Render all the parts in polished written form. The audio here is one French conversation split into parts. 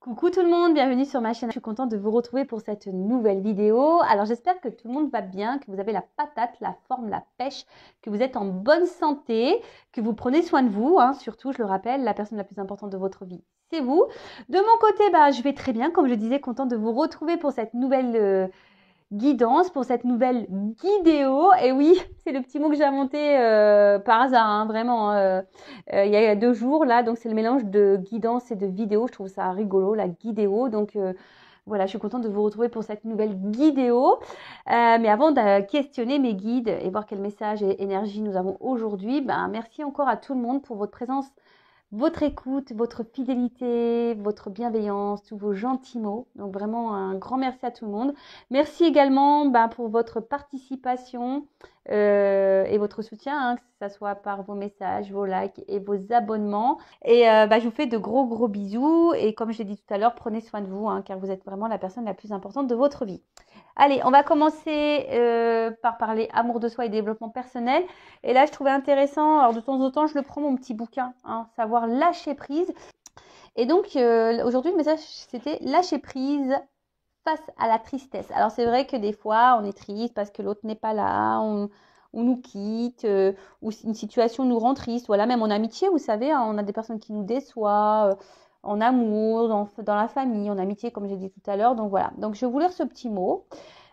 Coucou tout le monde, bienvenue sur ma chaîne. Je suis contente de vous retrouver pour cette nouvelle vidéo. Alors j'espère que tout le monde va bien, que vous avez la patate, la forme, la pêche, que vous êtes en bonne santé, que vous prenez soin de vous. Surtout, je le rappelle, la personne la plus importante de votre vie, c'est vous. De mon côté, je vais très bien, comme je disais, contente de vous retrouver pour cette nouvelle guidance, pour cette nouvelle guidéo. Et oui, c'est le petit mot que j'ai inventé par hasard, vraiment. Il y a 2 jours là, donc c'est le mélange de guidance et de vidéo. Je trouve ça rigolo, la guidéo. Donc voilà, je suis contente de vous retrouver pour cette nouvelle guidéo. Mais avant de questionner mes guides et voir quel message et énergie nous avons aujourd'hui, merci encore à tout le monde pour votre présence, votre écoute, votre fidélité, votre bienveillance, tous vos gentils mots. Donc vraiment un grand merci à tout le monde. Merci également pour votre participation et votre soutien, que ce soit par vos messages, vos likes et vos abonnements. Et je vous fais de gros bisous. Et comme je l'ai dit tout à l'heure, prenez soin de vous, car vous êtes vraiment la personne la plus importante de votre vie. Allez, on va commencer par parler amour de soi et développement personnel. Et là, je trouvais intéressant, alors de temps en temps, je le prends mon petit bouquin, savoir lâcher prise. Et donc, aujourd'hui, le message, c'était lâcher prise face à la tristesse. Alors, c'est vrai que des fois, on est triste parce que l'autre n'est pas là, on nous quitte, ou une situation nous rend triste. Voilà, même en amitié, vous savez, on a des personnes qui nous déçoivent, en amour, dans la famille, en amitié, comme j'ai dit tout à l'heure. Donc voilà, donc je vais vous lire ce petit mot,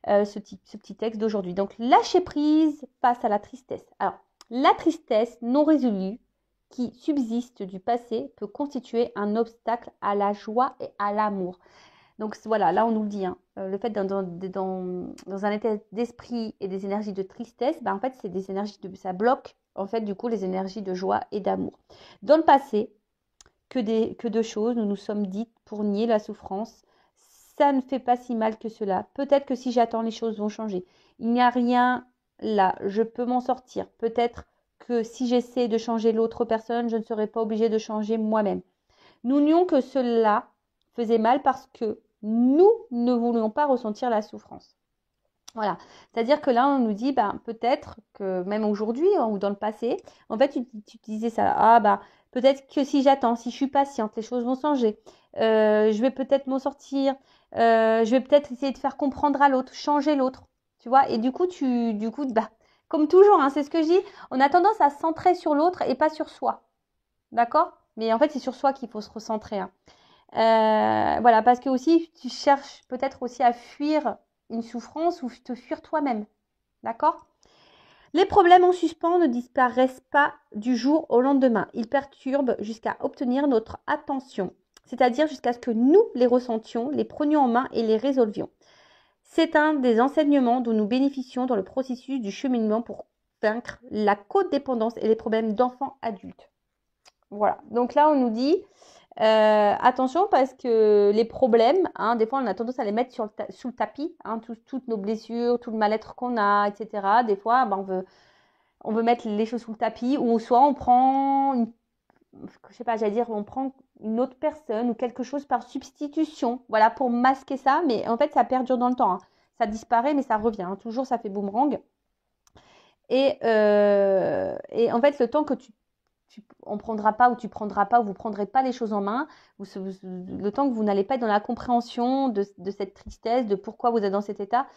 ce petit texte d'aujourd'hui. Donc, lâcher prise face à la tristesse. Alors, la tristesse non résolue qui subsiste du passé peut constituer un obstacle à la joie et à l'amour. Donc voilà, là on nous le dit, le fait dans un état d'esprit et des énergies de tristesse, en fait c'est des énergies ça bloque en fait du coup les énergies de joie et d'amour. Dans le passé, que de choses nous nous sommes dites pour nier la souffrance. Ça ne fait pas si mal que cela. Peut-être que si j'attends, les choses vont changer. Il n'y a rien là, je peux m'en sortir. Peut-être que si j'essaie de changer l'autre personne, je ne serai pas obligée de changer moi-même. Nous nions que cela faisait mal parce que nous ne voulions pas ressentir la souffrance. Voilà, c'est-à-dire que là, on nous dit, peut-être que même aujourd'hui ou dans le passé, en fait, tu disais ça, peut-être que si j'attends, si je suis patiente, les choses vont changer. Je vais peut-être m'en sortir. Je vais peut-être essayer de faire comprendre à l'autre, changer l'autre, tu vois. Et du coup, comme toujours, c'est ce que je dis, on a tendance à se centrer sur l'autre et pas sur soi, d'accord? Mais en fait, c'est sur soi qu'il faut se recentrer. Voilà, parce que aussi, tu cherches peut-être aussi à fuir une souffrance ou te fuir toi-même. D'accord? Les problèmes en suspens ne disparaissent pas du jour au lendemain. Ils perturbent jusqu'à obtenir notre attention, c'est-à-dire jusqu'à ce que nous les ressentions, les prenions en main et les résolvions. C'est un des enseignements dont nous bénéficions dans le processus du cheminement pour vaincre la codépendance et les problèmes d'enfants adultes. Voilà, donc là on nous dit attention parce que les problèmes, des fois on a tendance à les mettre sous le tapis, toutes nos blessures, tout le mal-être qu'on a, etc. Des fois on veut mettre les choses sous le tapis, ou soit on prend on prend une autre personne ou quelque chose par substitution, voilà, pour masquer ça, mais en fait ça perdure dans le temps, ça disparaît mais ça revient, toujours ça fait boomerang. Et en fait le temps que on prendra pas ou tu prendras pas ou vous prendrez pas les choses en main, le temps que vous n'allez pas être dans la compréhension de cette tristesse, de pourquoi vous êtes dans cet état,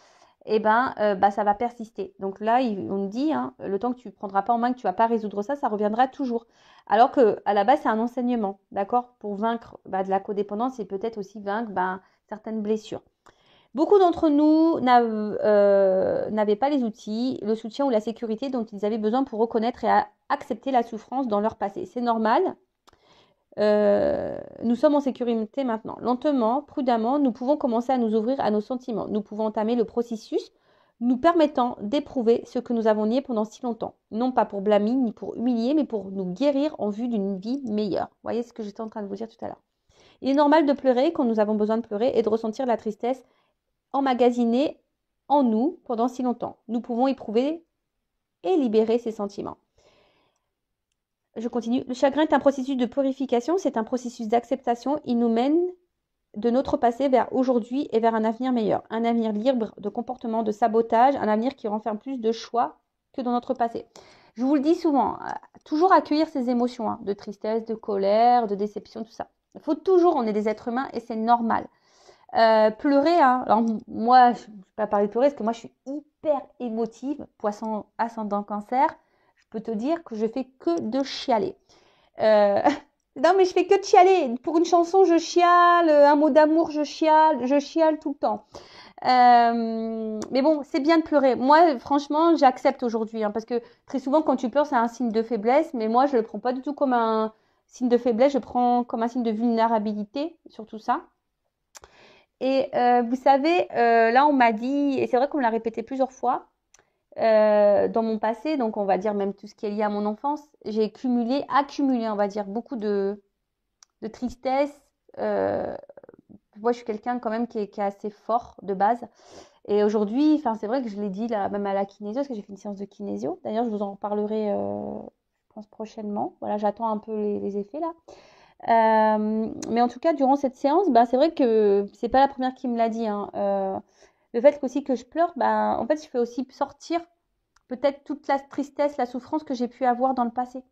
ça va persister. Donc là, on nous dit, le temps que tu prendras pas en main, que tu vas pas résoudre ça, ça reviendra toujours. Alors que à la base, c'est un enseignement, d'accord, pour vaincre de la codépendance et peut-être aussi vaincre certaines blessures. Beaucoup d'entre nous n'avaient pas les outils, le soutien ou la sécurité dont ils avaient besoin pour reconnaître et accepter la souffrance dans leur passé. C'est normal. Nous sommes en sécurité maintenant. Lentement, prudemment, nous pouvons commencer à nous ouvrir à nos sentiments. Nous pouvons entamer le processus nous permettant d'éprouver ce que nous avons nié pendant si longtemps. Non pas pour blâmer ni pour humilier, mais pour nous guérir en vue d'une vie meilleure. Vous voyez ce que j'étais en train de vous dire tout à l'heure. Il est normal de pleurer quand nous avons besoin de pleurer et de ressentir la tristesse emmagasinée en nous pendant si longtemps. Nous pouvons éprouver et libérer ces sentiments. Je continue. Le chagrin est un processus de purification, c'est un processus d'acceptation. Il nous mène de notre passé vers aujourd'hui et vers un avenir meilleur. Un avenir libre de comportements de sabotage, un avenir qui renferme plus de choix que dans notre passé. Je vous le dis souvent, toujours accueillir ces émotions, de tristesse, de colère, de déception, tout ça. Il faut toujours, on est des êtres humains et c'est normal. Pleurer, hein. Alors moi, je ne vais pas parler de pleurer parce que moi je suis hyper émotive, poisson ascendant cancer. Je peux te dire que je fais que de chialer. Non mais je fais que de chialer. Pour une chanson, je chiale, un mot d'amour, je chiale tout le temps. Mais bon, c'est bien de pleurer. Moi, franchement, j'accepte aujourd'hui, hein, parce que très souvent, quand tu pleures, c'est un signe de faiblesse. Mais moi, je le prends pas du tout comme un signe de faiblesse. Je prends comme un signe de vulnérabilité, surtout ça. Et vous savez, là, on m'a dit, et c'est vrai qu'on me l'a répété plusieurs fois, dans mon passé, donc on va dire même tout ce qui est lié à mon enfance, j'ai accumulé, on va dire, beaucoup de tristesse. Moi, je suis quelqu'un quand même qui est assez fort de base. Et aujourd'hui, enfin, c'est vrai que je l'ai dit là, même à la kinésio, parce que j'ai fait une séance de kinésio. D'ailleurs, je vous en reparlerai, je pense, prochainement. Voilà, j'attends un peu les effets là. Mais en tout cas, durant cette séance, bah, c'est vrai que c'est pas la première qui me l'a dit, hein. Le fait aussi que je pleure, bah, en fait, je fais aussi sortir peut-être toute la tristesse, la souffrance que j'ai pu avoir dans le passé.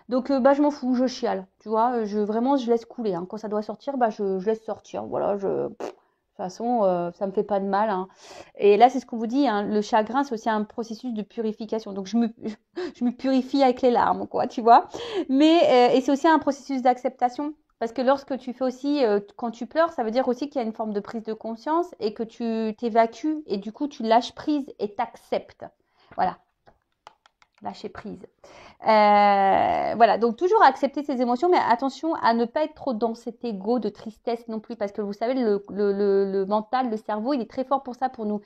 Donc, bah, je m'en fous, je chiale, tu vois. Vraiment, je laisse couler, hein. Quand ça doit sortir, bah, je laisse sortir. Voilà, de toute façon, ça me fait pas de mal, hein. Et là, c'est ce qu'on vous dit, hein, le chagrin, c'est aussi un processus de purification. Donc, je me purifie avec les larmes, quoi, tu vois. Mais, et c'est aussi un processus d'acceptation. Parce que lorsque tu fais aussi, quand tu pleures, ça veut dire aussi qu'il y a une forme de prise de conscience et que tu t'évacues et du coup, tu lâches prise et t'acceptes. Voilà, lâcher prise. Voilà, donc toujours accepter ses émotions, mais attention à ne pas être trop dans cet ego de tristesse non plus, parce que vous savez, le mental, le cerveau, il est très fort pour ça, pour nous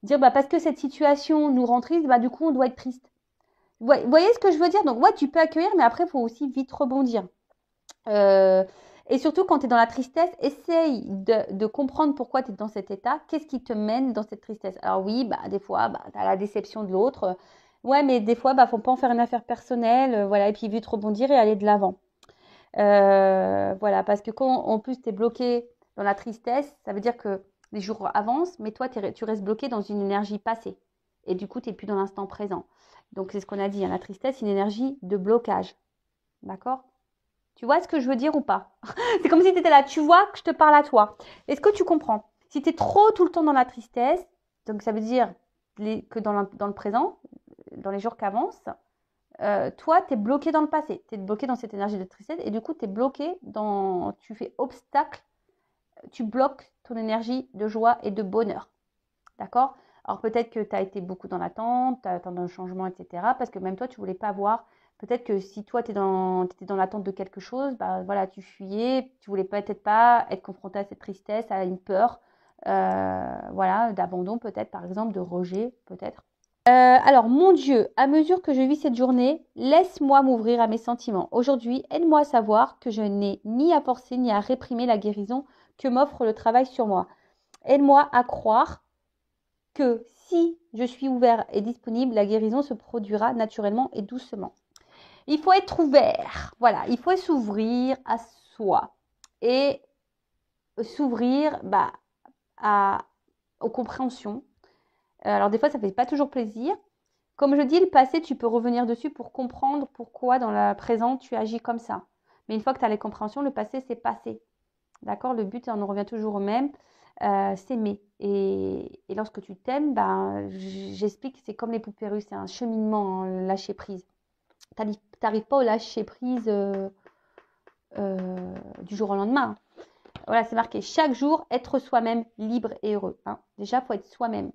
dire, bah, parce que cette situation nous rend triste, bah, du coup, on doit être triste. Vous voyez ce que je veux dire? Donc, ouais, tu peux accueillir, mais après, il faut aussi vite rebondir. Et surtout, quand tu es dans la tristesse, essaye de comprendre pourquoi tu es dans cet état. Qu'est-ce qui te mène dans cette tristesse? Alors oui, bah, des fois, bah, tu as la déception de l'autre. Ouais, mais des fois, bah, faut pas en faire une affaire personnelle. Voilà, et puis vite rebondir et aller de l'avant. Voilà, parce que quand en plus tu es bloqué dans la tristesse, ça veut dire que les jours avancent, mais toi, tu restes bloqué dans une énergie passée. Et du coup, tu n'es plus dans l'instant présent. Donc, c'est ce qu'on a dit, hein, la tristesse, c'est une énergie de blocage. D'accord? Tu vois ce que je veux dire ou pas? C'est comme si tu étais là, tu vois que je te parle à toi. Est-ce que tu comprends? Si tu es trop tout le temps dans la tristesse, donc ça veut dire que dans le présent, dans les jours qui avancent, toi, tu es bloqué dans le passé. Tu es bloqué dans cette énergie de tristesse et du coup, tu es bloqué dans. Tu fais obstacle, tu bloques ton énergie de joie et de bonheur. D'accord? Alors peut-être que tu as été beaucoup dans l'attente, tu attends un changement, etc. Parce que même toi, tu ne voulais pas voir. Peut-être que si toi, tu étais dans l'attente de quelque chose, bah, voilà, tu fuyais, tu voulais peut-être pas être confronté à cette tristesse, à une peur, voilà, d'abandon peut-être, par exemple, de rejet peut-être. Alors, mon Dieu, à mesure que je vis cette journée, laisse-moi m'ouvrir à mes sentiments. Aujourd'hui, aide-moi à savoir que je n'ai ni à forcer ni à réprimer la guérison que m'offre le travail sur moi. Aide-moi à croire que si je suis ouvert et disponible, la guérison se produira naturellement et doucement. Il faut être ouvert, voilà, il faut s'ouvrir à soi et s'ouvrir aux compréhensions. Alors des fois, ça ne fait pas toujours plaisir. Comme je dis, le passé, tu peux revenir dessus pour comprendre pourquoi dans le présent, tu agis comme ça. Mais une fois que tu as les compréhensions, le passé, c'est passé. D'accord? Le but, on en revient toujours au même, s'aimer. Et lorsque tu t'aimes, j'explique que c'est comme les poupées russes, c'est un cheminement, hein, lâcher prise. Tu n'arrives pas au lâcher prise du jour au lendemain. Voilà, c'est marqué chaque jour, être soi-même libre et heureux. Hein. Déjà, il faut être soi-même.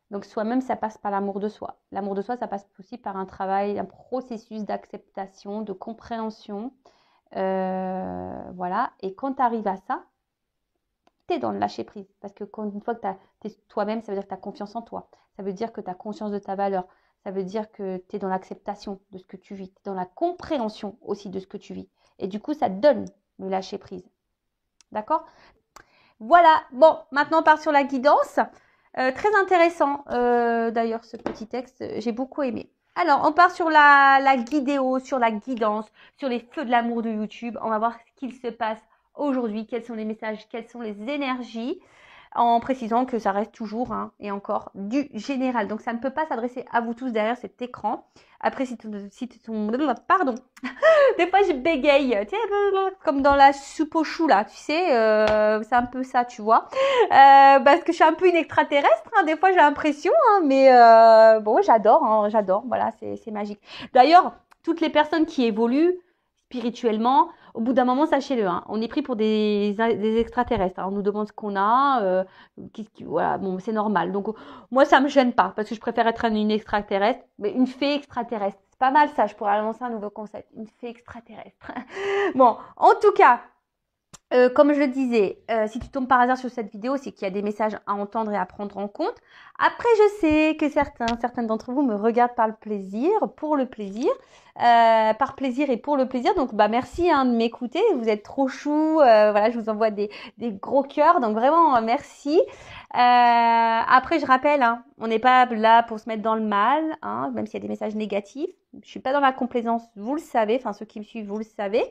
Donc, soi-même, ça passe par l'amour de soi. L'amour de soi, ça passe aussi par un travail, un processus d'acceptation, de compréhension. Voilà. Et quand tu arrives à ça, tu es dans le lâcher prise. Parce que une fois que tu es toi-même, ça veut dire que tu as confiance en toi. Ça veut dire que tu as conscience de ta valeur. Ça veut dire que tu es dans l'acceptation de ce que tu vis. Tu es dans la compréhension aussi de ce que tu vis. Et du coup, ça te donne le lâcher prise. D'accord? Voilà. Bon, maintenant on part sur la guidance. Très intéressant d'ailleurs ce petit texte. J'ai beaucoup aimé. Alors, on part sur la guidéo, sur la guidance, sur les feux de l'amour de YouTube. On va voir ce qu'il se passe aujourd'hui, quels sont les messages, quelles sont les énergies. en précisant que ça reste toujours hein, et encore du général. Donc ça ne peut pas s'adresser à vous tous derrière cet écran. Après, si pardon, des fois je bégaye, tu sais, comme dans la soupe aux choux là, tu sais, c'est un peu ça, tu vois. Parce que je suis un peu une extraterrestre, hein, des fois j'ai l'impression, hein, mais bon, j'adore, hein, j'adore, voilà, c'est magique. D'ailleurs, toutes les personnes qui évoluent spirituellement, au bout d'un moment, sachez-le, hein, on est pris pour des extraterrestres. Hein, on nous demande ce qu'on a, voilà, bon, c'est normal. Donc, moi, ça me gêne pas, parce que je préfère être une extraterrestre, mais une fée extraterrestre. C'est pas mal ça, je pourrais lancer un nouveau concept, une fée extraterrestre. Bon, en tout cas, comme je le disais, si tu tombes par hasard sur cette vidéo, c'est qu'il y a des messages à entendre et à prendre en compte. Après, je sais que certaines d'entre vous me regardent par le plaisir, pour le plaisir, par plaisir et pour le plaisir. Donc, bah merci hein, de m'écouter. Vous êtes trop chou. Voilà, je vous envoie des gros cœurs. Donc vraiment, merci. Après, je rappelle, hein, on n'est pas là pour se mettre dans le mal, hein, même s'il y a des messages négatifs. Je suis pas dans la complaisance, vous le savez. Enfin, ceux qui me suivent, vous le savez.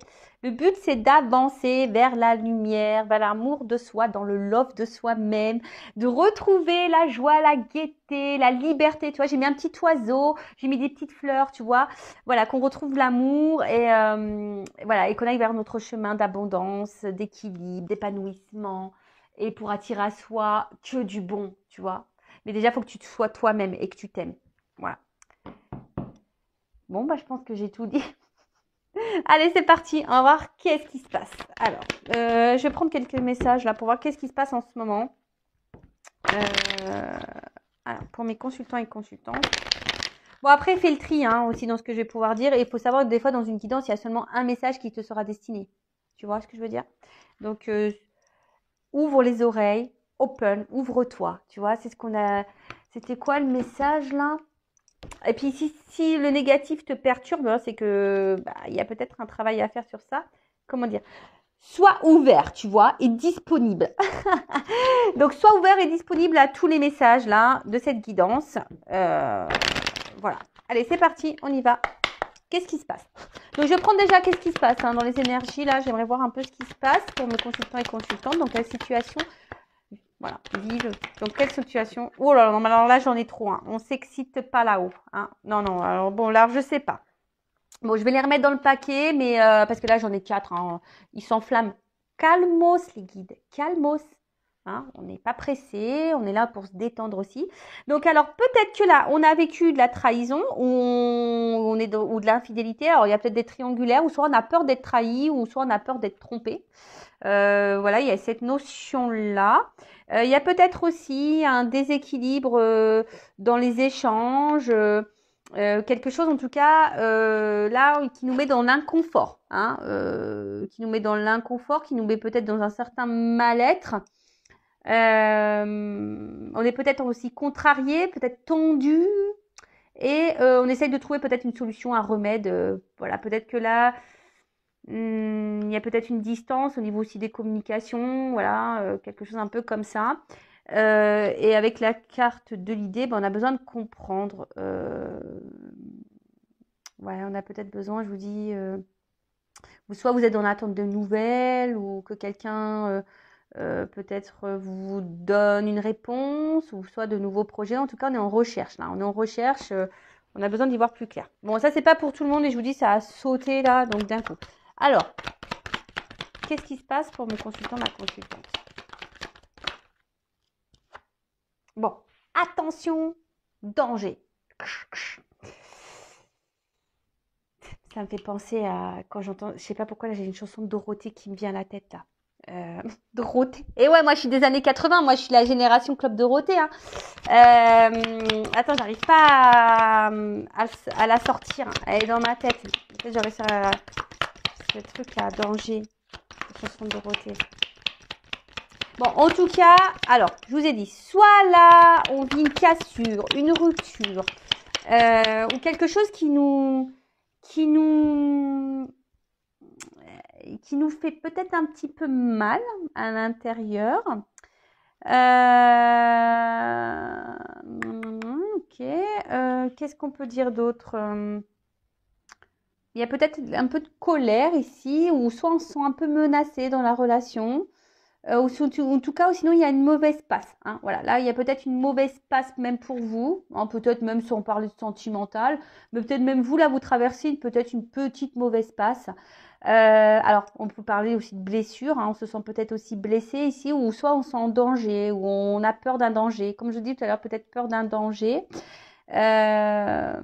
Le but, c'est d'avancer vers la lumière, vers l'amour de soi, dans le love de soi-même, de retrouver la joie, la gaieté, la liberté. Tu vois, j'ai mis un petit oiseau, j'ai mis des petites fleurs, tu vois. Voilà, qu'on retrouve l'amour et voilà, et qu'on aille vers notre chemin d'abondance, d'équilibre, d'épanouissement et pour attirer à soi que du bon, tu vois. Mais déjà, il faut que tu te sois toi-même et que tu t'aimes. Voilà. Bon, bah, je pense que j'ai tout dit. Allez, c'est parti. On va voir qu'est-ce qui se passe. Alors, je vais prendre quelques messages là pour voir qu'est-ce qui se passe en ce moment. Alors, pour mes consultants et consultantes. Bon, après, fais le tri hein, aussi dans ce que je vais pouvoir dire. Et il faut savoir que des fois, dans une guidance, il y a seulement un message qui te sera destiné. Tu vois ce que je veux dire? Donc, ouvre les oreilles, open, ouvre-toi. Tu vois, c'est ce qu'on a. C'était quoi le message là? Et puis, si le négatif te perturbe, hein, c'est que il y a peut-être un travail à faire sur ça. Comment dire? Sois ouvert, tu vois, et disponible. Donc, sois ouvert et disponible à tous les messages là de cette guidance. Voilà. Allez, c'est parti, on y va. Qu'est-ce qui se passe? Donc, je prends déjà qu'est-ce qui se passe hein, dans les énergies. Là, j'aimerais voir un peu ce qui se passe pour mes consultants et consultantes. Donc, quelle situation? Voilà, vive. Donc, quelle situation? Oh là là, non, alors là, j'en ai trop. Hein. On s'excite pas là-haut. Hein. Non, non, alors bon, là, je sais pas. Bon, je vais les remettre dans le paquet, mais parce que là, j'en ai 4. Hein. Ils s'enflamment. Calmos, les guides. Calmos. Hein, on n'est pas pressé, on est là pour se détendre aussi. Donc, alors, peut-être que là, on a vécu de la trahison ou ou de l'infidélité. Alors, il y a peut-être des triangulaires, ou soit on a peur d'être trahi, ou soit on a peur d'être trompé. Voilà, il y a cette notion-là. Il y a peut-être aussi un déséquilibre dans les échanges. Quelque chose en tout cas là qui nous met dans l'inconfort, hein, qui nous met dans l'inconfort, qui nous met peut-être dans un certain mal-être. On est peut-être aussi contrarié, peut-être tendu, et on essaye de trouver peut-être une solution, un remède. Voilà, peut-être que là, il y a peut-être une distance au niveau aussi des communications, voilà, quelque chose un peu comme ça. Et avec la carte de l'idée, ben, on a besoin de comprendre. Ouais, on a peut-être besoin, je vous dis, soit vous êtes dans l'attente de nouvelles, ou que quelqu'un peut-être vous donne une réponse, ou soit de nouveaux projets. En tout cas, on est en recherche là. On est en recherche. On a besoin d'y voir plus clair. Bon, ça c'est pas pour tout le monde et je vous dis, ça a sauté là, donc d'un coup. Alors, qu'est-ce qui se passe pour mes consultants, ma consultante? Bon, attention, danger. Ça me fait penser à quand j'entends, je sais pas pourquoi là j'ai une chanson de Dorothée qui me vient à la tête là. Dorothée. Et ouais, moi je suis des années 80, moi je suis la génération Club Dorothée. Hein. Attends, j'arrive pas à la sortir. Elle est dans ma tête. Peut-être j'aurais ce truc là, danger. La chanson de Dorothée. Bon, en tout cas, alors, je vous ai dit, soit là, on vit une cassure, une rupture, ou quelque chose qui nous fait peut-être un petit peu mal à l'intérieur. Ok. Qu'est-ce qu'on peut dire d'autre? Il y a peut-être un peu de colère ici, ou soit on se sent un peu menacé dans la relation. En tout cas, ou sinon il y a une mauvaise passe. Hein, voilà, là il y a peut-être une mauvaise passe même pour vous, hein, peut-être même sans parler de sentimental, mais peut-être même vous là vous traversez peut-être une petite mauvaise passe. Alors on peut parler aussi de blessure, hein, on se sent peut-être aussi blessé ici, ou soit on se sent en danger, ou on a peur d'un danger. Comme je vous dis tout à l'heure, peut-être peur d'un danger. Je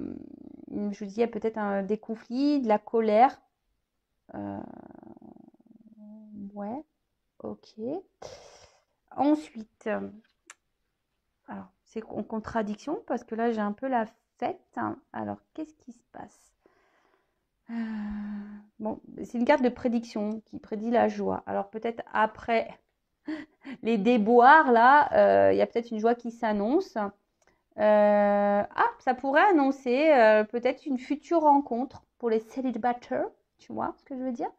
vous dis, il y a peut-être des conflits, de la colère. Ouais, ok. Ensuite, alors c'est en contradiction parce que là j'ai un peu la fête. Alors qu'est-ce qui se passe? Bon, c'est une carte de prédiction qui prédit la joie. Alors peut-être après les déboires là, il y a peut-être une joie qui s'annonce. Ça pourrait annoncer peut-être une future rencontre pour les célibataires. Tu vois ce que je veux dire?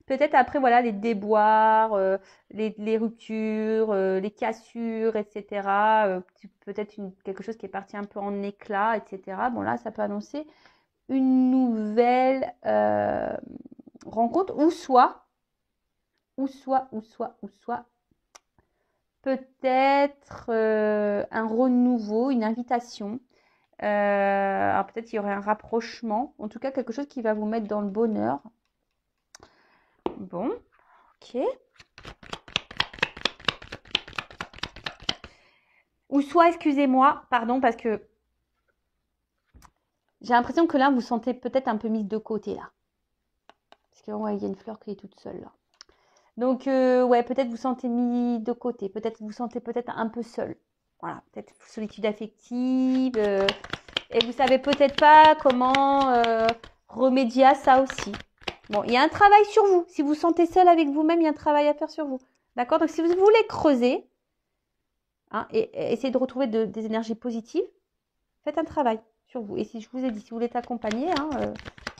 Peut-être après, voilà, les déboires, les ruptures, les cassures, etc. Peut-être quelque chose qui est parti un peu en éclat, etc. Bon, là, ça peut annoncer une nouvelle rencontre, ou soit, peut-être un renouveau, une invitation. Alors peut-être il y aurait un rapprochement, en tout cas quelque chose qui va vous mettre dans le bonheur. Bon, ok. Ou soit, excusez-moi, pardon, parce que j'ai l'impression que là, vous sentez peut-être un peu mise de côté, là. Parce que, ouais, il y a une fleur qui est toute seule, là. Donc, ouais, peut-être vous sentez mis de côté. Peut-être vous sentez peut-être un peu seul. Voilà, peut-être solitude affective. Et vous savez peut-être pas comment remédier à ça aussi. Bon, il y a un travail sur vous. Si vous vous sentez seul avec vous-même, il y a un travail à faire sur vous. D'accord? Donc, si vous voulez creuser, hein, et essayer de retrouver des énergies positives, faites un travail sur vous. Et si je vous ai dit, si vous voulez t'accompagner, hein,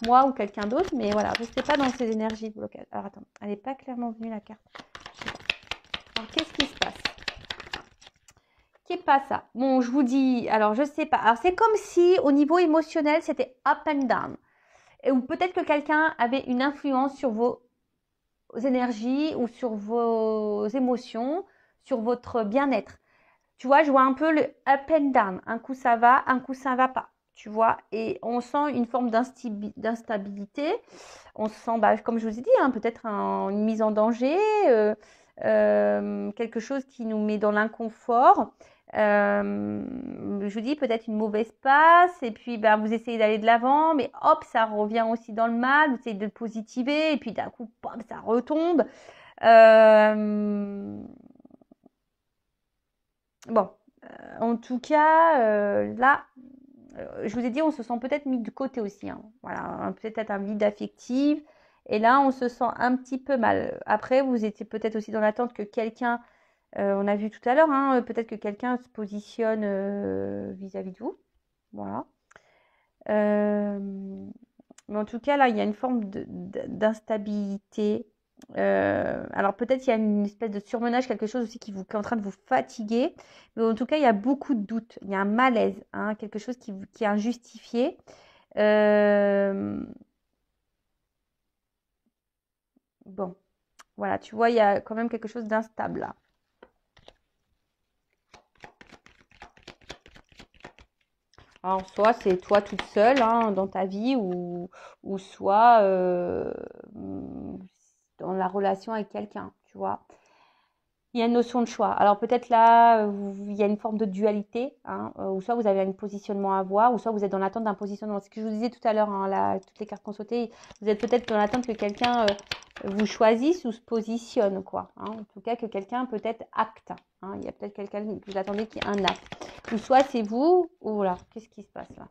moi ou quelqu'un d'autre, mais voilà, restez pas dans ces énergies blocales. Alors attends, elle n'est pas clairement venue la carte. Alors qu'est-ce qui se passe? Qu'est pas ça? Bon, je vous dis, alors je sais pas. Alors c'est comme si au niveau émotionnel, c'était up and down. Ou peut-être que quelqu'un avait une influence sur vos énergies ou sur vos émotions, sur votre bien-être. Tu vois, je vois un peu le up and down. Un coup ça va, un coup ça va pas. Tu vois, et on sent une forme d'instabilité. On se sent, bah, comme je vous ai dit, hein, peut-être une mise en danger, quelque chose qui nous met dans l'inconfort. Je vous dis peut-être une mauvaise passe, et puis bah, vous essayez d'aller de l'avant, mais hop, ça revient aussi dans le mal, vous essayez de le positiver, et puis d'un coup, pop, ça retombe. Bon, en tout cas, là, je vous ai dit, on se sent peut-être mis de côté aussi. Hein. Voilà, peut-être un vide affectif. Et là, on se sent un petit peu mal. Après, vous étiez peut-être aussi dans l'attente que quelqu'un, on a vu tout à l'heure, hein, peut-être que quelqu'un se positionne vis-à-vis de vous. Voilà. Mais en tout cas, là, il y a une forme d'instabilité. Alors peut-être il y a une espèce de surmenage, quelque chose aussi qui est en train de vous fatiguer. Mais en tout cas, il y a beaucoup de doutes. Il y a un malaise, hein, quelque chose qui est injustifié. Bon, voilà, tu vois, il y a quand même quelque chose d'instable là. Alors, soit c'est toi toute seule hein, dans ta vie, ou soit dans la relation avec quelqu'un, tu vois. Il y a une notion de choix. Alors peut-être là, il y a une forme de dualité, hein, ou soit vous avez un positionnement à avoir, ou soit vous êtes dans l'attente d'un positionnement. Ce que je vous disais tout à l'heure, hein, là, toutes les cartes qu'on sautait, vous êtes peut-être dans l'attente que quelqu'un vous choisisse ou se positionne, quoi. Hein. En tout cas, que quelqu'un peut-être acte. Hein. Il y a peut-être quelqu'un que vous attendez qui ait un acte. Ou soit c'est vous, ou voilà, qu'est-ce qui se passe là?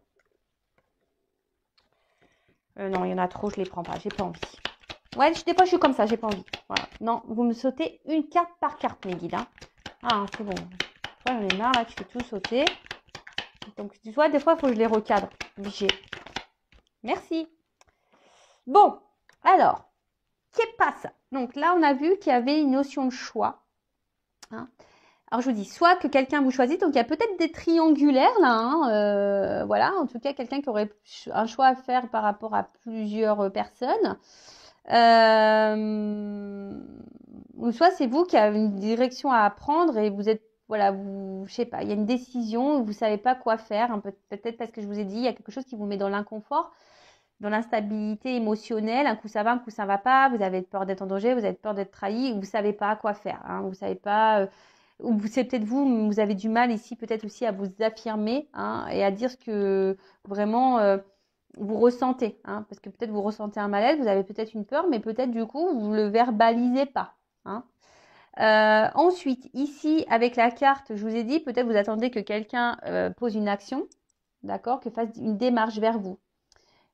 Non, il y en a trop, je les prends pas, j'ai pas envie. Ouais, des fois je suis comme ça, j'ai pas envie. Voilà. Non, vous me sautez une carte par carte, mes guides. Hein. Ah, c'est bon. J'en ai marre, là, tu fais tout sauter. Donc, tu vois, des fois, il faut que je les recadre. Obligé. Merci. Bon, alors, qu'est pas ça? Donc là, on a vu qu'il y avait une notion de choix. Hein. Alors, je vous dis, soit que quelqu'un vous choisit, donc il y a peut-être des triangulaires là. Hein, voilà, en tout cas, quelqu'un qui aurait un choix à faire par rapport à plusieurs personnes. ou soit c'est vous qui avez une direction à apprendre et vous êtes, voilà, vous, je sais pas, il y a une décision, vous savez pas quoi faire, peut-être parce que je vous ai dit, il y a quelque chose qui vous met dans l'inconfort, dans l'instabilité émotionnelle, un coup ça va, un coup ça va pas, vous avez peur d'être en danger, vous avez peur d'être trahi, vous savez pas quoi faire, hein, vous savez pas, ou c'est peut-être vous avez du mal ici peut-être aussi à vous affirmer, hein, et à dire ce que vraiment vous ressentez, hein, parce que peut-être vous ressentez un malaise, vous avez peut-être une peur, mais peut-être du coup vous le verbalisez pas, hein. Ensuite, ici, avec la carte, je vous ai dit, peut-être vous attendez que quelqu'un pose une action, d'accord, que fasse une démarche vers vous.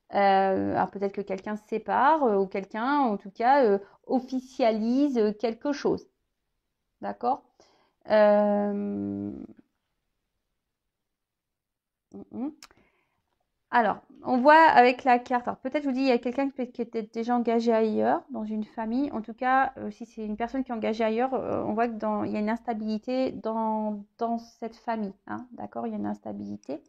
Alors peut-être que quelqu'un se sépare ou quelqu'un, en tout cas, officialise quelque chose, d'accord. euh, Alors, on voit avec la carte, alors peut-être je vous dis, il y a quelqu'un qui était déjà engagé ailleurs, dans une famille. En tout cas, si c'est une personne qui est engagée ailleurs, on voit qu'il y a une instabilité dans cette famille, hein, d'accord, il y a une instabilité.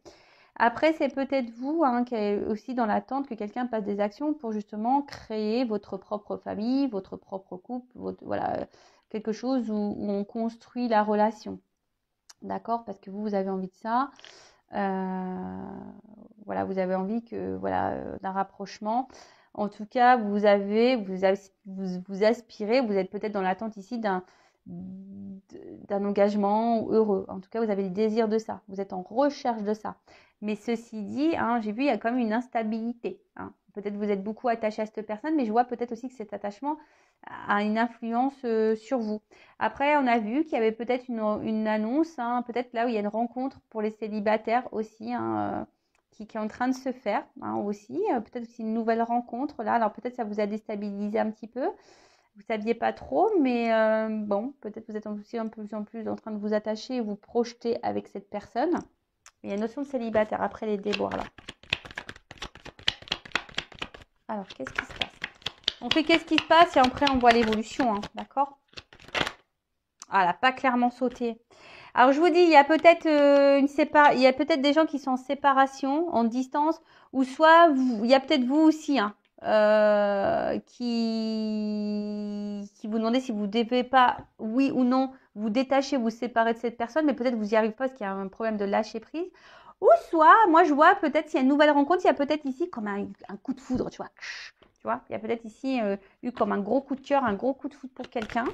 Après, c'est peut-être vous, hein, qui est aussi dans l'attente que quelqu'un passe des actions pour justement créer votre propre famille, votre propre couple, voilà, quelque chose où on construit la relation, d'accord, parce que vous avez envie de ça. Voilà, vous avez envie que, voilà, d'un rapprochement. En tout cas, vous aspirez, vous êtes peut-être dans l'attente ici d'un engagement heureux. En tout cas, vous avez le désir de ça. Vous êtes en recherche de ça. Mais ceci dit, hein, j'ai vu, il y a quand même une instabilité, hein. Peut-être vous êtes beaucoup attaché à cette personne, mais je vois peut-être aussi que cet attachement a une influence sur vous. Après, on a vu qu'il y avait peut-être une annonce, hein, peut-être là où il y a une rencontre pour les célibataires aussi, hein, qui est en train de se faire, hein, aussi. Peut-être aussi une nouvelle rencontre là. Alors peut-être ça vous a déstabilisé un petit peu. Vous ne saviez pas trop, mais bon, peut-être vous êtes aussi un peu plus en plus en train de vous attacher et vous projeter avec cette personne. Il y a une notion de célibataire après les déboires là. Alors, qu'est-ce qui se passe? On fait qu'est-ce qui se passe et après on voit l'évolution, hein, d'accord? Ah, elle n'a pas clairement sauté. Alors, je vous dis, il y a peut-être il y a peut-être des gens qui sont en séparation, en distance, ou soit il y a peut-être vous aussi, hein, qui vous demandez si vous ne devez pas, oui ou non, vous détacher, vous séparer de cette personne, mais peut-être vous n'y arrivez pas parce qu'il y a un problème de lâcher prise. Ou soit, moi je vois peut-être s'il y a une nouvelle rencontre, il y a peut-être ici comme un coup de foudre, tu vois. Tu vois, il y a peut-être ici eu comme un gros coup de cœur, un gros coup de foudre pour quelqu'un.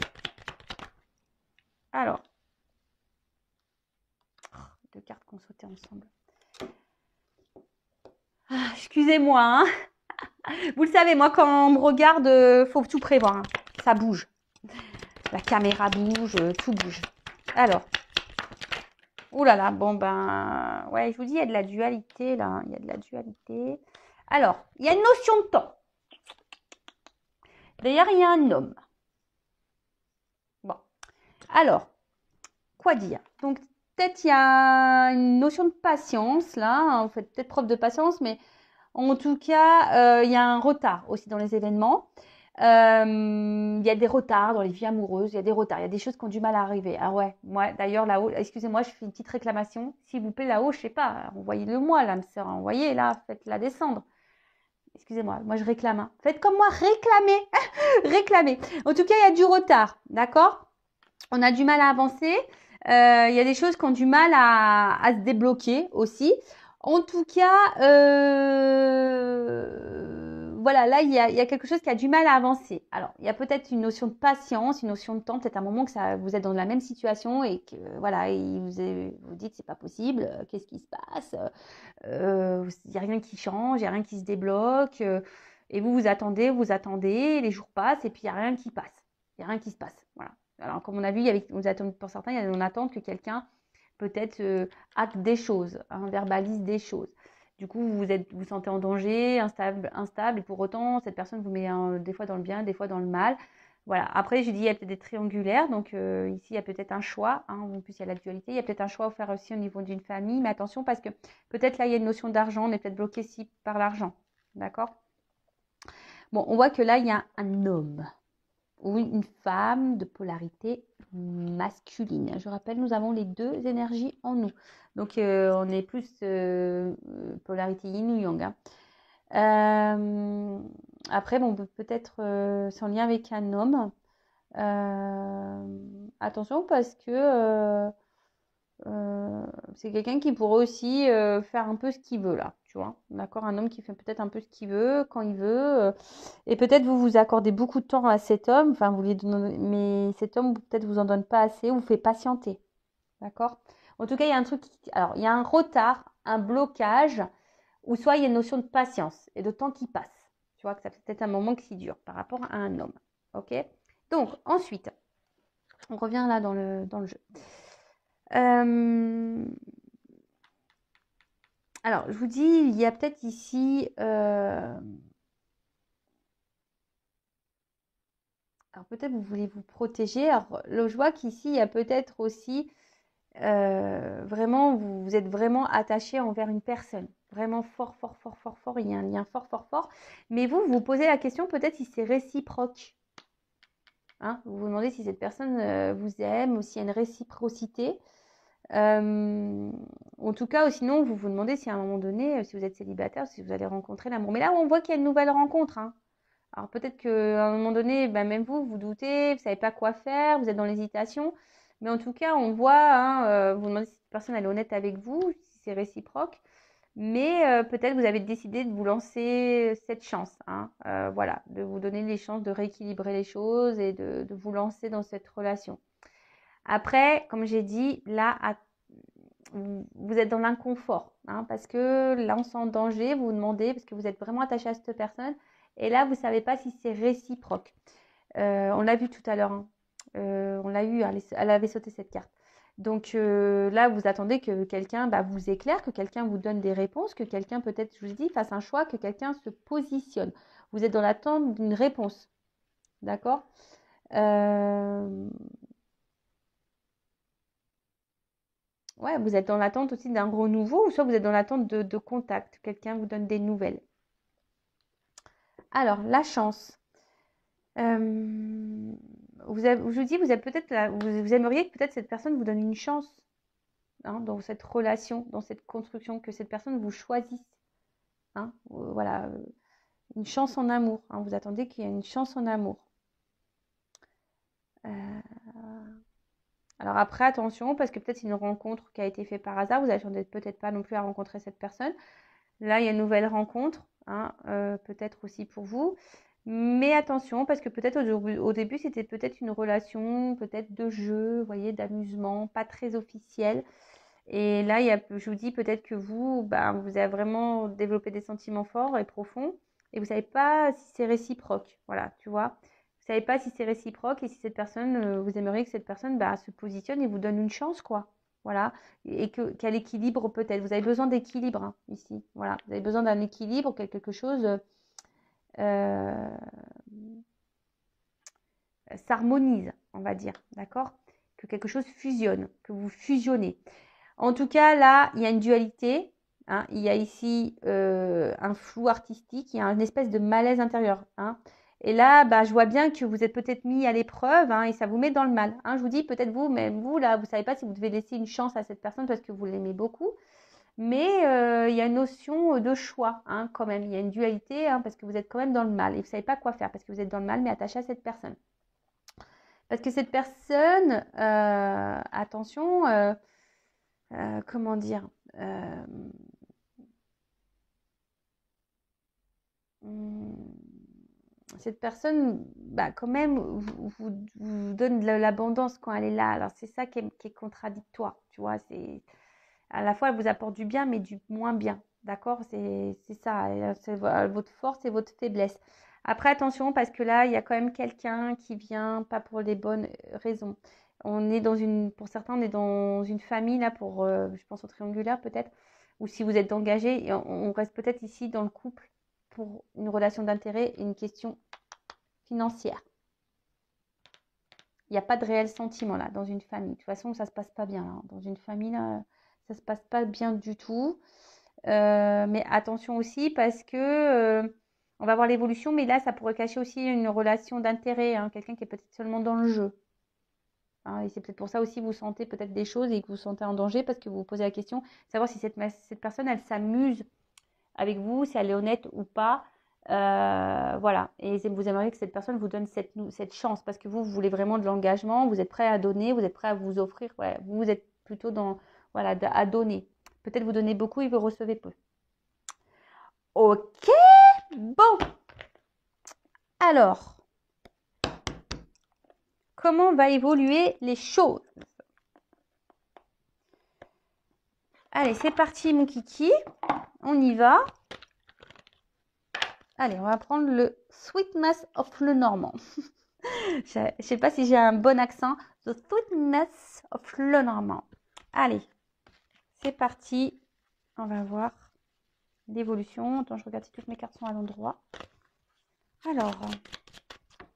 Alors, deux cartes qu'on sautait ensemble. Ah, excusez-moi, hein. Vous le savez, moi, quand on me regarde, faut tout prévoir, hein. Ça bouge. La caméra bouge, tout bouge. Alors, ouh là là, bon ben, ouais, je vous dis, il y a de la dualité là, il y a de la dualité. Alors, il y a une notion de temps. D'ailleurs, il y a un homme. Bon, alors, quoi dire? Donc, peut-être il y a une notion de patience là, hein. Vous faites peut-être preuve de patience, mais en tout cas, il y a un retard aussi dans les événements. Il y a des retards dans les vies amoureuses, il y a des retards, il y a des choses qui ont du mal à arriver. Ah ouais, moi d'ailleurs là-haut, excusez-moi, je fais une petite réclamation. S'il vous plaît, là-haut, je sais pas, envoyez-le moi, l'âme sœur, envoyez là, faites-la descendre. Excusez-moi, moi je réclame, hein. Faites comme moi, réclamez, réclamez. En tout cas, il y a du retard, d'accord? On a du mal à avancer. Il y a des choses qui ont du mal à se débloquer aussi. En tout cas, voilà, là, il y a quelque chose qui a du mal à avancer. Alors, il y a peut-être une notion de patience, une notion de temps, peut-être un moment que vous êtes dans la même situation et que, voilà, et vous dites, c'est pas possible, qu'est-ce qui se passe? Il n'y a rien qui change, il n'y a rien qui se débloque. Et vous attendez, les jours passent et puis il n'y a rien qui passe. Il n'y a rien qui se passe. Voilà. Alors, comme on a vu, pour certains, il y a on attend que quelqu'un peut-être acte des choses, hein, verbalise des choses. Du coup, vous sentez en danger, instable, et pour autant, cette personne vous met des fois dans le bien, des fois dans le mal. Voilà. Après, j'ai dit, il y a peut-être des triangulaires, donc ici, il y a peut-être un choix, hein, en plus, il y a la dualité, il y a peut-être un choix à faire aussi au niveau d'une famille, mais attention, parce que peut-être là, il y a une notion d'argent, on est peut-être bloqué ici par l'argent, d'accord? Bon, on voit que là, il y a un homme ou une femme de polarité masculine. Je rappelle, nous avons les deux énergies en nous. Donc, on est plus polarité yin ou yang, hein. Après, bon, peut-être c'est en lien avec un homme. Attention parce que c'est quelqu'un qui pourrait aussi faire un peu ce qu'il veut là, tu vois. D'accord? Un homme qui fait peut-être un peu ce qu'il veut, quand il veut. Et peut-être vous vous accordez beaucoup de temps à cet homme, enfin vous lui donnez, mais cet homme peut-être vous en donne pas assez, ou vous fait patienter. D'accord? En tout cas, il y a un truc, alors il y a un retard, un blocage, ou soit il y a une notion de patience et de temps qui passe. Tu vois que ça fait peut-être un moment qui dure par rapport à un homme. Ok? Donc ensuite, on revient là dans le jeu. Alors, je vous dis, il y a peut-être ici. Alors, peut-être vous voulez vous protéger. Alors, là, je vois qu'ici, il y a peut-être aussi. Vraiment, vous êtes vraiment attaché envers une personne. Vraiment fort, fort, fort, fort, fort. Il y a un lien fort, fort, fort. Mais vous vous posez la question peut-être si c'est réciproque. Hein, vous vous demandez si cette personne vous aime ou s'il y a une réciprocité. En tout cas, ou sinon, vous vous demandez si à un moment donné, si vous êtes célibataire, si vous allez rencontrer l'amour. Mais là, on voit qu'il y a une nouvelle rencontre. Hein. Alors peut-être qu'à un moment donné, ben, même vous, vous doutez, vous ne savez pas quoi faire, vous êtes dans l'hésitation. Mais en tout cas, on voit, hein, vous vous demandez si cette personne elle est honnête avec vous, si c'est réciproque. Mais peut-être vous avez décidé de vous lancer cette chance. Hein, voilà, de vous donner les chances de rééquilibrer les choses et de vous lancer dans cette relation. Après, comme j'ai dit, là, vous êtes dans l'inconfort, hein, parce que là, on sent en danger, vous vous demandez, parce que vous êtes vraiment attaché à cette personne, et là, vous ne savez pas si c'est réciproque. On l'a vu tout à l'heure, hein. On l'a eu, elle avait sauté cette carte. Donc là, vous attendez que quelqu'un vous éclaire, que quelqu'un vous donne des réponses, que quelqu'un, peut-être, je vous dis, fasse un choix, que quelqu'un se positionne. Vous êtes dans l'attente d'une réponse, d'accord? Ouais, vous êtes dans l'attente aussi d'un renouveau, ou soit vous êtes dans l'attente de contact. Quelqu'un vous donne des nouvelles. Alors, la chance. Je vous dis, vous avez peut-être vous aimeriez que peut-être cette personne vous donne une chance, hein, dans cette relation, dans cette construction, que cette personne vous choisisse. Hein, voilà, une chance en amour. Hein, vous attendez qu'il y ait une chance en amour. Alors après, attention, parce que peut-être c'est une rencontre qui a été faite par hasard. Vous n'attendez peut-être pas non plus à rencontrer cette personne. Là, il y a une nouvelle rencontre, hein, peut-être aussi pour vous. Mais attention, parce que peut-être au début, c'était peut-être une relation, peut-être de jeu, vous voyez, d'amusement, pas très officielle. Et là, je vous dis peut-être que vous, vous avez vraiment développé des sentiments forts et profonds, et vous ne savez pas si c'est réciproque. Voilà, tu vois. Vous ne savez pas si c'est réciproque et si cette personne, vous aimeriez que cette personne se positionne et vous donne une chance, quoi. Voilà, et qu'elle équilibre peut-être. Vous avez besoin d'équilibre, hein, ici. Voilà, vous avez besoin d'un équilibre, quelque chose euh, s'harmonise, on va dire, d'accord? Que quelque chose fusionne, que vous fusionnez. En tout cas, là, il y a une dualité. Hein, il y a ici un flou artistique, il y a une espèce de malaise intérieur. Hein. Et là, je vois bien que vous êtes peut-être mis à l'épreuve, hein, et ça vous met dans le mal. Hein. Je vous dis, peut-être vous, même vous, là, vous ne savez pas si vous devez laisser une chance à cette personne parce que vous l'aimez beaucoup. Mais il y a une notion de choix, hein, quand même. Il y a une dualité, hein, parce que vous êtes quand même dans le mal. Et vous ne savez pas quoi faire parce que vous êtes dans le mal, mais attaché à cette personne. Parce que cette personne, attention, comment dire, hum, cette personne, quand même, vous donne de l'abondance quand elle est là. Alors, c'est ça qui est contradictoire, tu vois. À la fois, elle vous apporte du bien, mais du moins bien. D'accord? C'est ça. C'est votre force et votre faiblesse. Après, attention, parce que là, il y a quand même quelqu'un qui vient pas pour les bonnes raisons. On est pour certains, on est dans une famille, là, je pense au triangulaire peut-être, ou si vous êtes engagé, et on reste peut-être ici dans le couple pour une relation d'intérêt et une question financière. Il n'y a pas de réel sentiment là dans une famille. De toute façon, ça ne se passe pas bien. Là. Dans une famille, là, ça ne se passe pas bien du tout. Mais attention aussi parce que on va voir l'évolution, mais là, ça pourrait cacher aussi une relation d'intérêt. Hein, quelqu'un qui est peut-être seulement dans le jeu. Hein, et c'est peut-être pour ça aussi que vous sentez peut-être des choses et que vous vous sentez en danger parce que vous vous posez la question, savoir si cette personne, elle s'amuse avec vous, si elle est honnête ou pas. Voilà. Et vous aimeriez que cette personne vous donne cette chance parce que vous voulez vraiment de l'engagement, vous êtes prêt à donner, vous êtes prêt à vous offrir. Ouais, vous êtes plutôt dans, voilà, à donner. Peut-être vous donnez beaucoup et vous recevez peu. Ok, bon. Alors, comment va évoluer les choses? Allez, c'est parti mon kiki. On y va. Allez, on va prendre le Sweetness of le Normand. Je ne sais pas si j'ai un bon accent. The Sweetness of le Normand. Allez, c'est parti. On va voir l'évolution. Attends, je regarde si toutes mes cartes sont à l'endroit. Alors,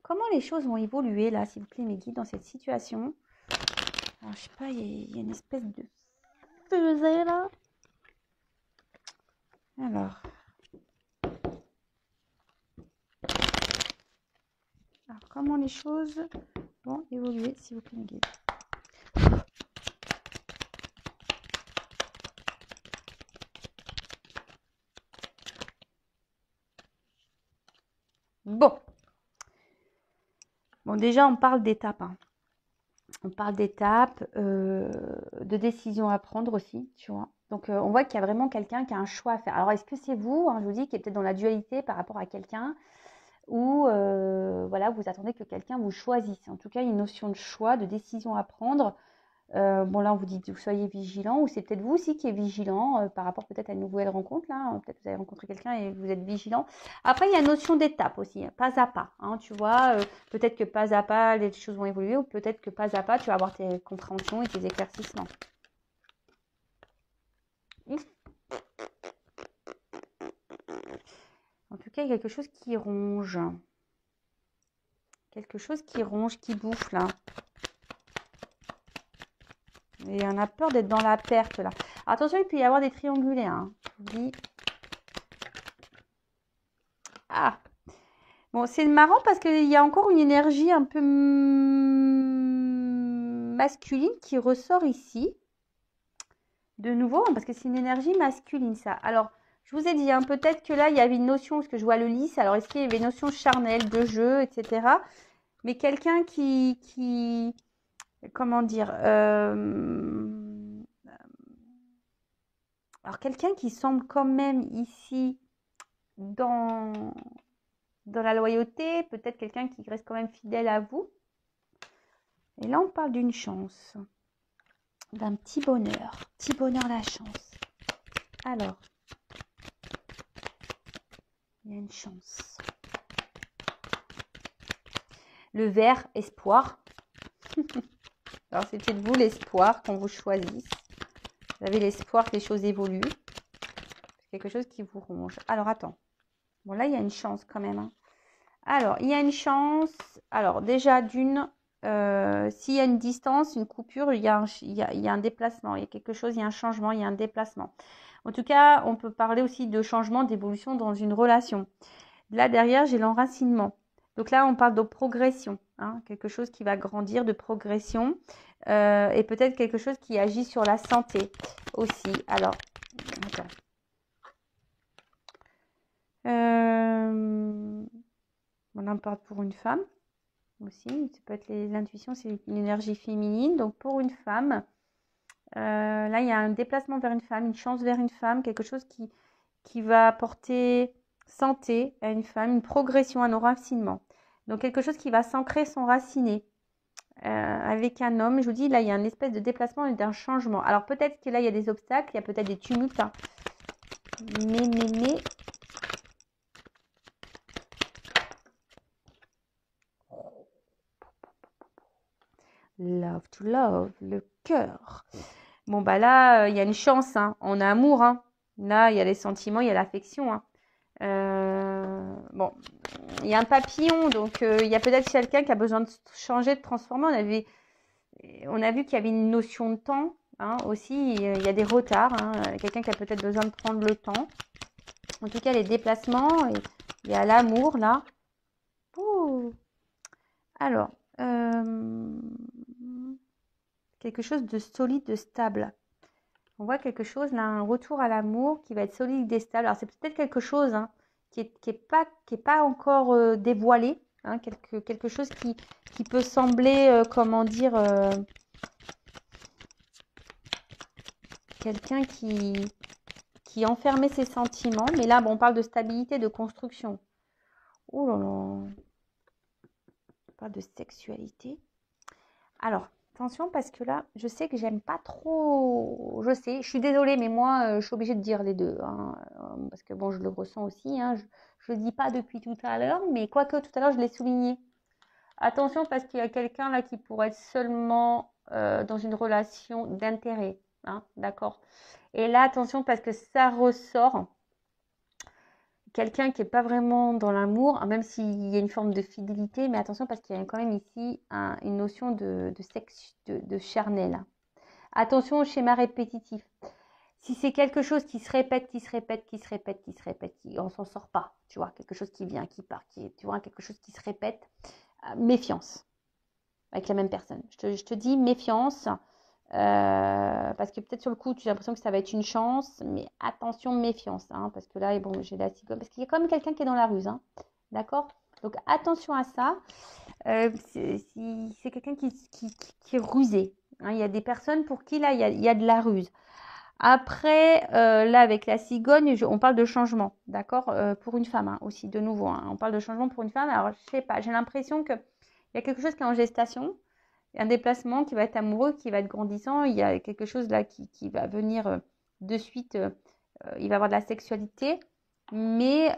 comment les choses vont évoluer là, s'il vous plaît, mes guides, dans cette situation? Alors, je sais pas, il y a une espèce de fusée là. Alors, comment les choses vont évoluer, s'il vous plaît, mes guides? Bon. Bon, déjà, on parle d'étapes. Hein. On parle d'étapes, de décisions à prendre aussi, tu vois. Donc, on voit qu'il y a vraiment quelqu'un qui a un choix à faire. Alors, est-ce que c'est vous, hein, je vous dis, qui est peut-être dans la dualité par rapport à quelqu'un ou voilà, vous attendez que quelqu'un vous choisisse. En tout cas, il y a une notion de choix, de décision à prendre. Bon, là, on vous dit que vous soyez vigilant, ou c'est peut-être vous aussi qui êtes vigilant par rapport peut-être à une nouvelle rencontre. Là, peut-être que vous avez rencontré quelqu'un et vous êtes vigilant. Après, il y a une notion d'étape aussi, hein, pas à pas. Hein, tu vois, peut-être que pas à pas, les choses vont évoluer, ou peut-être que pas à pas, tu vas avoir tes compréhensions et tes éclaircissements. En tout cas, il y a quelque chose qui ronge. Quelque chose qui ronge, qui bouffe là. Et on a peur d'être dans la perte là. Attention, il peut y avoir des triangulés. Hein. Je vous dis. Ah. Bon, c'est marrant parce qu'il y a encore une énergie un peu masculine qui ressort ici. De nouveau, hein, parce que c'est une énergie masculine ça. Alors, je vous ai dit, hein, peut-être que là, il y avait une notion, parce que je vois le lys. Alors, est-ce qu'il y avait une notion charnelle, de jeu, etc. Mais quelqu'un qui comment dire, alors quelqu'un qui semble quand même ici dans la loyauté, peut-être quelqu'un qui reste quand même fidèle à vous. Et là, on parle d'une chance, d'un petit bonheur la chance. Alors, il y a une chance. Le vert, espoir. Alors, c'est peut-être vous l'espoir qu'on vous choisisse. Vous avez l'espoir que les choses évoluent. C'est quelque chose qui vous ronge. Alors, attends. Bon, là, il y a une chance quand même. Hein. Alors, il y a une chance. Alors, déjà, d'une, s'il y a une distance, une coupure, il y a un déplacement. Il y a quelque chose, il y a un changement, il y a un déplacement. En tout cas, on peut parler aussi de changement, d'évolution dans une relation. Là, derrière, j'ai l'enracinement. Donc là, on parle de progression. Hein, quelque chose qui va grandir, de progression. Et peut-être quelque chose qui agit sur la santé aussi. Alors, attends. On en parle pour une femme aussi. Ça peut être l'intuition, c'est une énergie féminine. Donc pour une femme, là, il y a un déplacement vers une femme, une chance vers une femme, quelque chose qui va apporter santé à une femme, une progression, un enracinement. Donc quelque chose qui va s'ancrer, s'enraciner. Avec un homme, je vous dis, là, il y a une espèce de déplacement et d'un changement. Alors peut-être que là, il y a des obstacles, il y a peut-être des tumultes. Hein. Mais... Love to love, le cœur. Bon, bah là, il y a une chance. Hein. On a amour. Hein. Là, il y a les sentiments, il y a l'affection. Hein. Bon, il y a un papillon. Donc, il y a peut-être quelqu'un qui a besoin de changer, de transformer. On a vu qu'il y avait une notion de temps. Hein, aussi, il y a des retards. Hein. Quelqu'un qui a peut-être besoin de prendre le temps. En tout cas, les déplacements. Il y a l'amour, là. Ouh. Alors, quelque chose de solide, de stable. On voit quelque chose, là, un retour à l'amour qui va être solide et stable. Alors, c'est peut-être quelque chose hein, qui est pas encore dévoilé, hein, quelque chose qui peut sembler, comment dire, quelqu'un qui enfermait ses sentiments. Mais là, bon, on parle de stabilité, de construction. Oh là là, on parle de sexualité. Alors, attention parce que là, je sais que j'aime pas trop. Je sais, je suis désolée, mais moi, je suis obligée de dire les deux, hein, parce que bon, je le ressens aussi. Hein, je le dis pas depuis tout à l'heure, mais quoique tout à l'heure, je l'ai souligné. Attention parce qu'il y a quelqu'un là qui pourrait être seulement dans une relation d'intérêt, hein, d'accord. Et là, attention parce que ça ressort quelqu'un qui n'est pas vraiment dans l'amour, même s'il y a une forme de fidélité, mais attention parce qu'il y a quand même ici une notion de sexe, de charnel. Attention au schéma répétitif. Si c'est quelque chose qui se répète, on s'en sort pas, tu vois, quelque chose qui vient, qui part, tu vois, quelque chose qui se répète, méfiance avec la même personne. Je te dis méfiance, parce que peut-être sur le coup, tu as l'impression que ça va être une chance, mais attention, méfiance, hein, parce que là, bon, j'ai la cigogne, parce qu'il y a quand même quelqu'un qui est dans la ruse, hein, d'accord? Donc attention à ça. Si c'est quelqu'un qui est rusé, hein, il y a des personnes pour qui là, il y a de la ruse. Après, là, avec la cigogne, on parle de changement, d'accord, pour une femme, hein, aussi, de nouveau, hein, on parle de changement pour une femme. Alors, je sais pas, j'ai l'impression qu'il y a quelque chose qui est en gestation, un déplacement qui va être amoureux, qui va être grandissant. Il y a quelque chose là qui va venir de suite. Il va avoir de la sexualité. Mais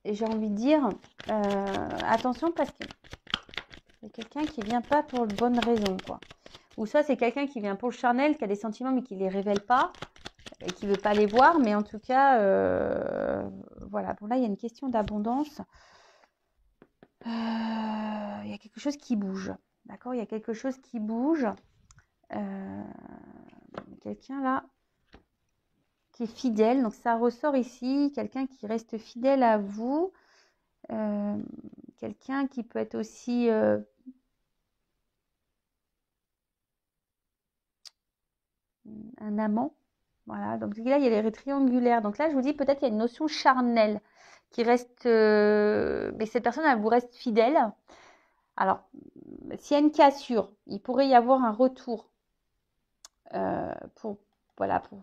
j'ai envie de dire, attention parce qu'il y a quelqu'un qui ne vient pas pour de bonnes raisons, quoi. Ou soit c'est quelqu'un qui vient pour le charnel, qui a des sentiments mais qui ne les révèle pas, et qui ne veut pas les voir. Mais en tout cas, voilà. Bon, là, il y a une question d'abondance. Il y a quelque chose qui bouge. D'accord, il y a quelque chose qui bouge. Quelqu'un là qui est fidèle. Donc ça ressort ici. Quelqu'un qui reste fidèle à vous. Quelqu'un qui peut être aussi un amant. Voilà. Donc là, il y a les triangulaires. Donc là, je vous dis, peut-être il y a une notion charnelle qui reste. Mais cette personne, elle vous reste fidèle. Alors, s'il y a une cassure, il pourrait y avoir un retour pour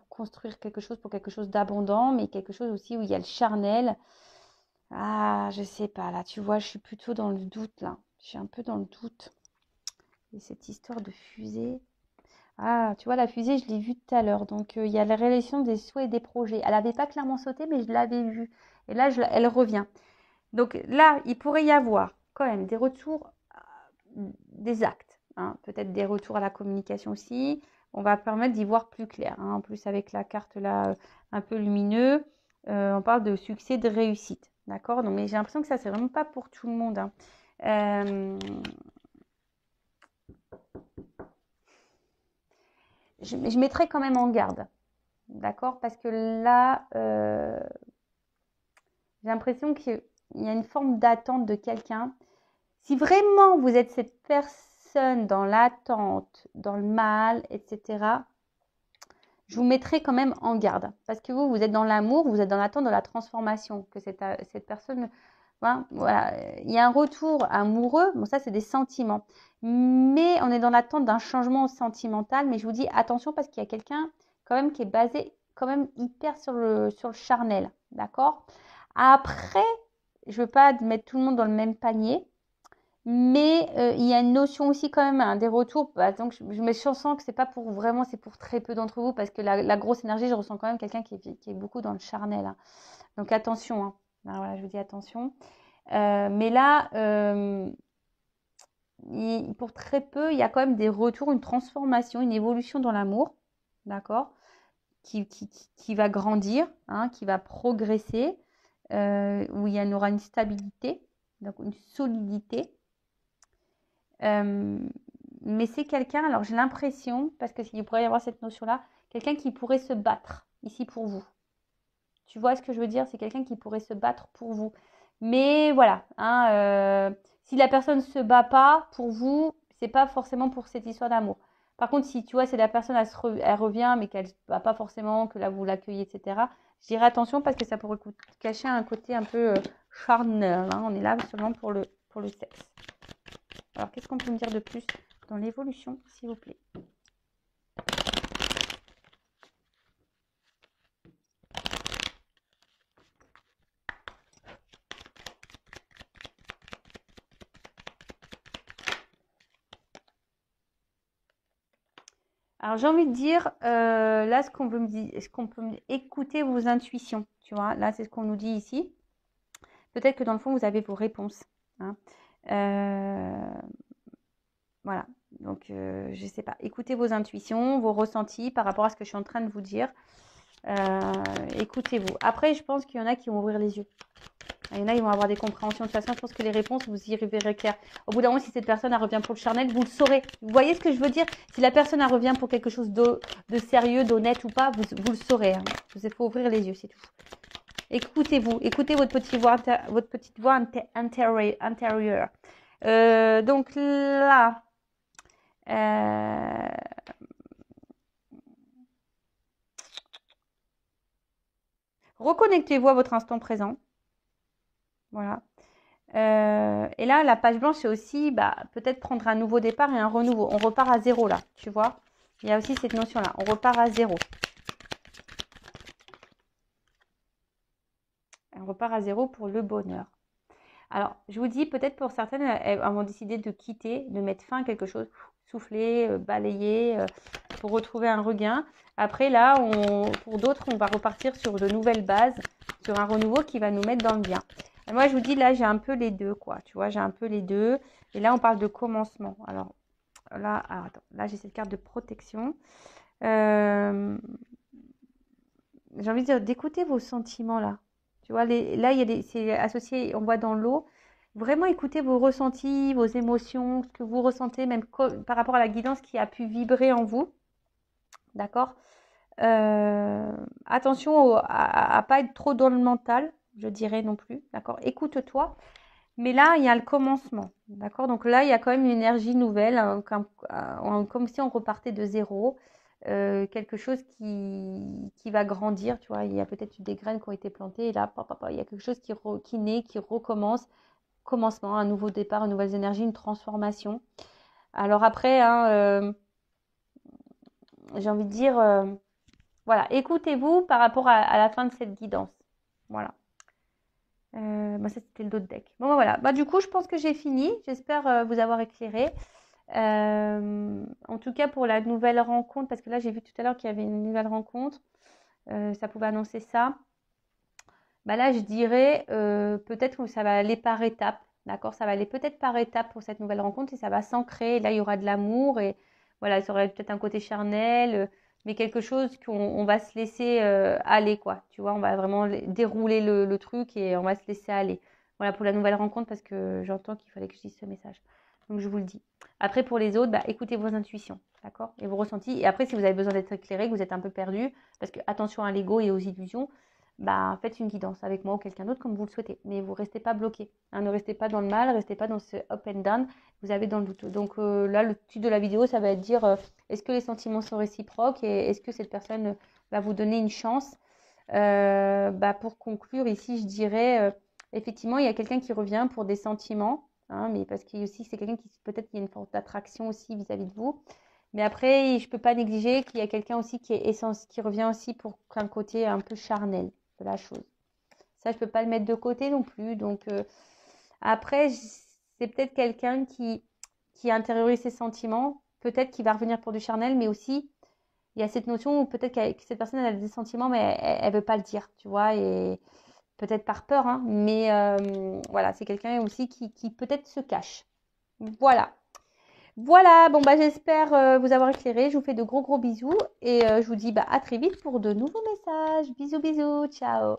construire quelque chose, pour quelque chose d'abondant, mais quelque chose aussi où il y a le charnel. Ah, je sais pas, là, tu vois, je suis plutôt dans le doute, là. Je suis un peu dans le doute. Et cette histoire de fusée. Ah, tu vois, la fusée, je l'ai vue tout à l'heure. Donc, il y a la réalisation des souhaits et des projets. Elle n'avait pas clairement sauté, mais je l'avais vue. Et là, elle revient. Donc là, il pourrait y avoir quand même des retours, des actes. Hein, peut-être des retours à la communication aussi. On va permettre d'y voir plus clair. Hein. En plus, avec la carte là, un peu lumineux, on parle de succès, de réussite. D'accord. Donc, mais j'ai l'impression que ça, c'est vraiment pas pour tout le monde. Hein. Je mettrai quand même en garde. D'accord. Parce que là, j'ai l'impression qu'il y a une forme d'attente de quelqu'un. Si vraiment vous êtes cette personne dans l'attente, dans le mal, etc., je vous mettrai quand même en garde. Parce que vous êtes dans l'amour, vous êtes dans l'attente de la transformation. Que cette personne, voilà, il y a un retour amoureux. Bon, ça, c'est des sentiments. Mais on est dans l'attente d'un changement sentimental. Mais je vous dis attention parce qu'il y a quelqu'un quand même qui est basé quand même hyper sur le charnel. D'accord? Après, je ne veux pas mettre tout le monde dans le même panier. Mais il y a une notion aussi quand même, hein, des retours. Donc je sens que c'est pas pour vraiment, c'est pour très peu d'entre vous parce que la grosse énergie, je ressens quand même quelqu'un qui est beaucoup dans le charnel. Hein. Donc attention. Hein. Alors, voilà, je vous dis attention. Mais là, pour très peu, il y a quand même des retours, une transformation, une évolution dans l'amour, d'accord, qui va grandir, hein, qui va progresser, où il y aura une stabilité, donc une solidité. Mais c'est quelqu'un, alors j'ai l'impression, parce qu'il pourrait y avoir cette notion-là, quelqu'un qui pourrait se battre ici pour vous. Tu vois ce que je veux dire? C'est quelqu'un qui pourrait se battre pour vous. Mais voilà, hein, si la personne ne se bat pas pour vous, c'est pas forcément pour cette histoire d'amour. Par contre, si tu vois, c'est la personne, elle revient, mais qu'elle ne va pas forcément, que là vous l'accueillez, etc., Je dirais attention parce que ça pourrait cacher un côté un peu charnel. Hein. On est là seulement pour le sexe. Alors, qu'est-ce qu'on peut me dire de plus dans l'évolution, s'il vous plaît? Alors, j'ai envie de dire, là, ce qu'on peut me dire, écouter vos intuitions, tu vois. Là, c'est ce qu'on nous dit ici. Peut-être que dans le fond, vous avez vos réponses. Hein. Voilà. Donc, je ne sais pas. Écoutez vos intuitions, vos ressentis par rapport à ce que je suis en train de vous dire. Écoutez-vous. Après, je pense qu'il y en a qui vont ouvrir les yeux. Il y en a, ils vont avoir des compréhensions. De toute façon, je pense que les réponses, vous y verrez clair. Au bout d'un moment, si cette personne elle revient pour le charnel, vous le saurez. Vous voyez ce que je veux dire? Si la personne elle revient pour quelque chose de sérieux, d'honnête ou pas, vous le saurez. Hein. Il faut ouvrir les yeux, c'est tout. Écoutez-vous. Écoutez votre petite voix intérieure. Donc là, reconnectez-vous à votre instant présent. Voilà. Et là, la page blanche, c'est aussi peut-être prendre un nouveau départ et un renouveau. On repart à zéro là, tu vois. Il y a aussi cette notion-là. On repart à zéro. On repart à zéro pour le bonheur. Alors, je vous dis, peut-être pour certaines, elles vont décider de quitter, de mettre fin à quelque chose, souffler, balayer, pour retrouver un regain. Après, là, pour d'autres, on va repartir sur de nouvelles bases, sur un renouveau qui va nous mettre dans le bien. Et moi, je vous dis, là, j'ai un peu les deux, quoi. Tu vois, j'ai un peu les deux. Et là, on parle de commencement. Alors, là, attends. Là, j'ai cette carte de protection. J'ai envie de dire, d'écouter vos sentiments, là. Tu vois, là, c'est associé, on voit dans l'eau. Vraiment écoutez vos ressentis, vos émotions, ce que vous ressentez, même par rapport à la guidance qui a pu vibrer en vous. D'accord? Attention à ne pas être trop dans le mental, je dirais non plus. D'accord? Écoute-toi. Mais là, il y a le commencement. D'accord? Donc là, il y a quand même une énergie nouvelle, hein, comme si on repartait de zéro. Quelque chose qui va grandir, tu vois. Il y a peut-être des graines qui ont été plantées et là, il y a quelque chose qui naît, qui recommence. Commencement, un nouveau départ, une nouvelle énergie, une transformation. Alors après, hein, j'ai envie de dire, voilà, écoutez-vous par rapport à la fin de cette guidance. Voilà. Ça, c'était le dos de deck. Bon, voilà. Du coup, je pense que j'ai fini. J'espère vous avoir éclairé. En tout cas, pour la nouvelle rencontre, parce que là, j'ai vu tout à l'heure qu'il y avait une nouvelle rencontre. Ça pouvait annoncer ça. Là, je dirais peut-être que ça va aller par étapes. D'accord? Ça va aller peut-être par étapes pour cette nouvelle rencontre et ça va s'ancrer. Là, il y aura de l'amour et voilà, ça aurait peut-être un côté charnel, mais quelque chose qu'on va se laisser aller, quoi. Tu vois, on va vraiment dérouler le truc et on va se laisser aller. Voilà pour la nouvelle rencontre parce que j'entends qu'il fallait que je dise ce message. Donc, je vous le dis. Après, pour les autres, écoutez vos intuitions, d'accord? Et vos ressentis. Et après, si vous avez besoin d'être éclairé, que vous êtes un peu perdu, parce que attention à l'ego et aux illusions, faites une guidance avec moi ou quelqu'un d'autre comme vous le souhaitez. Mais vous ne restez pas bloqué. Hein, ne restez pas dans le mal, ne restez pas dans ce up and down. Vous avez dans le doute. Donc là, le titre de la vidéo, ça va être dire est-ce que les sentiments sont réciproques et est-ce que cette personne va vous donner une chance. Pour conclure ici, je dirais effectivement, il y a quelqu'un qui revient pour des sentiments. Hein, mais parce qu'il aussi c'est quelqu'un qui peut-être qu'il y a une forme d'attraction aussi vis-à-vis de vous. Mais après, je ne peux pas négliger qu'il y a quelqu'un aussi qui revient aussi pour un côté un peu charnel de la chose. Ça, je peux pas le mettre de côté non plus. Donc, après, c'est peut-être quelqu'un qui intériorise ses sentiments. Peut-être qu'il va revenir pour du charnel, mais aussi, il y a cette notion où peut-être que cette personne elle a des sentiments, mais elle veut pas le dire, tu vois, et peut-être par peur, hein, mais voilà, c'est quelqu'un aussi qui peut-être se cache. Voilà. Voilà, j'espère vous avoir éclairé. Je vous fais de gros bisous et je vous dis à très vite pour de nouveaux messages. Bisous, bisous, ciao.